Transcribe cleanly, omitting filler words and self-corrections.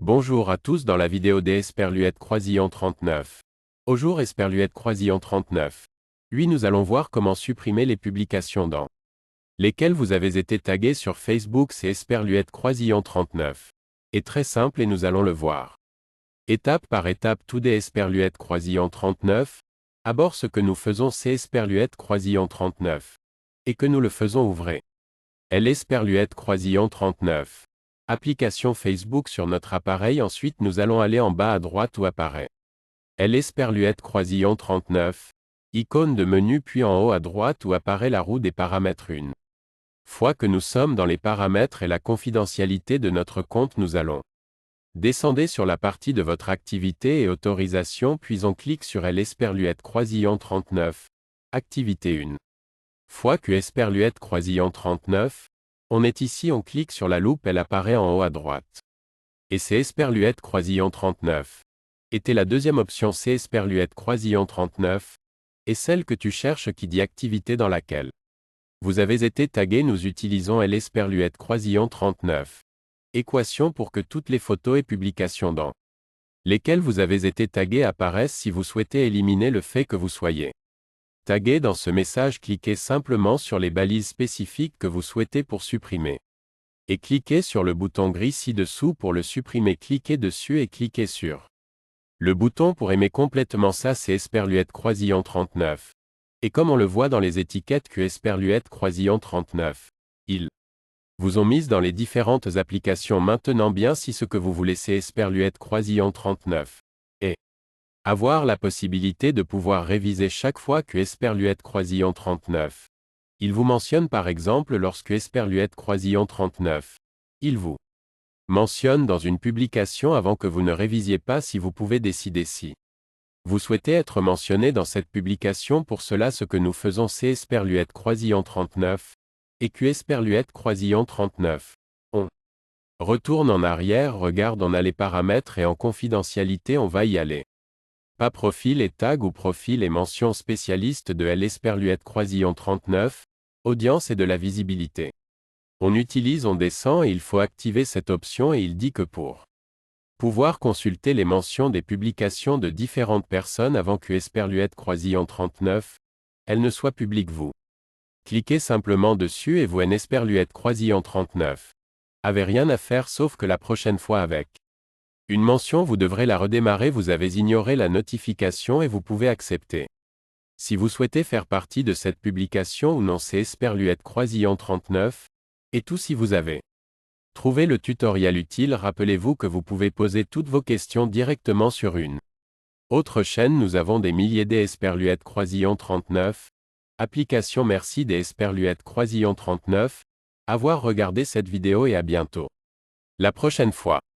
Bonjour à tous dans la vidéo des Esperluette Croisillon 39. Au jour Esperluette Croisillon 39. Oui, nous allons voir comment supprimer les publications dans lesquelles vous avez été tagué sur Facebook. C'est Esperluette Croisillon 39. Et très simple et nous allons le voir. Étape par étape tout des Esperluette Croisillon 39. D'abord ce que nous faisons c'est Esperluette Croisillon 39. Et que nous le faisons ouvrez. Elle Esperluette Croisillon 39. Application Facebook sur notre appareil. Ensuite nous allons aller en bas à droite où apparaît Elle Esperluette Croisillon 39. Icône de menu puis en haut à droite où apparaît la roue des paramètres. Une fois que nous sommes dans les paramètres et la confidentialité de notre compte, nous allons descendre sur la partie de votre activité et autorisation puis on clique sur Elle Esperluette Croisillon 39. Activité 1. Fois que Esperluette Croisillon 39. On est ici, on clique sur la loupe, elle apparaît en haut à droite. Et c'est Esperluette Croisillon 39. Était la deuxième option, c'est Esperluette Croisillon 39. Et celle que tu cherches qui dit activité dans laquelle vous avez été tagué, nous utilisons Elle Esperluette Croisillon 39. Équation pour que toutes les photos et publications dans lesquelles vous avez été tagué apparaissent. Si vous souhaitez éliminer le fait que vous soyez tagué dans ce message, cliquez simplement sur les balises spécifiques que vous souhaitez pour supprimer. Et cliquez sur le bouton gris ci-dessous pour le supprimer. Cliquez dessus et cliquez sur le bouton pour aimer complètement. Ça c'est Esperluette Croisillon 39. Et comme on le voit dans les étiquettes que Esperluette Croisillon 39, ils vous ont mis dans les différentes applications. Maintenant bien si ce que vous voulez c'est Esperluette Croisillon 39. Et avoir la possibilité de pouvoir réviser chaque fois que Esperluette Croisillon 39. Il vous mentionne par exemple lorsque Esperluette Croisillon 39. Il vous mentionne dans une publication avant que vous ne révisiez pas. Si vous pouvez décider si vous souhaitez être mentionné dans cette publication. Pour cela ce que nous faisons c'est Esperluette Croisillon 39. Et que Esperluette Croisillon 39. On retourne en arrière, regarde, on a les paramètres et en confidentialité on va y aller. Pas profil et tag ou profil et mention spécialiste de Elle Esperluette Croisillon 39, audience et de la visibilité. On descend et il faut activer cette option et il dit que pour pouvoir consulter les mentions des publications de différentes personnes avant que Esperluette Croisillon 39, elle ne soit publique, vous cliquez simplement dessus et vous en Esperluette Croisillon 39. Avez rien à faire sauf que la prochaine fois avec une mention vous devrez la redémarrer. Vous avez ignoré la notification et vous pouvez accepter. Si vous souhaitez faire partie de cette publication ou non c'est Esperluette Croisillon 39. Et tout, si vous avez trouvé le tutoriel utile, rappelez-vous que vous pouvez poser toutes vos questions directement sur une autre chaîne. Nous avons des milliers d'Esperluette Croisillon 39. Application. Merci des Esperluette Croisillon 39. Avoir regardé cette vidéo et à bientôt la prochaine fois.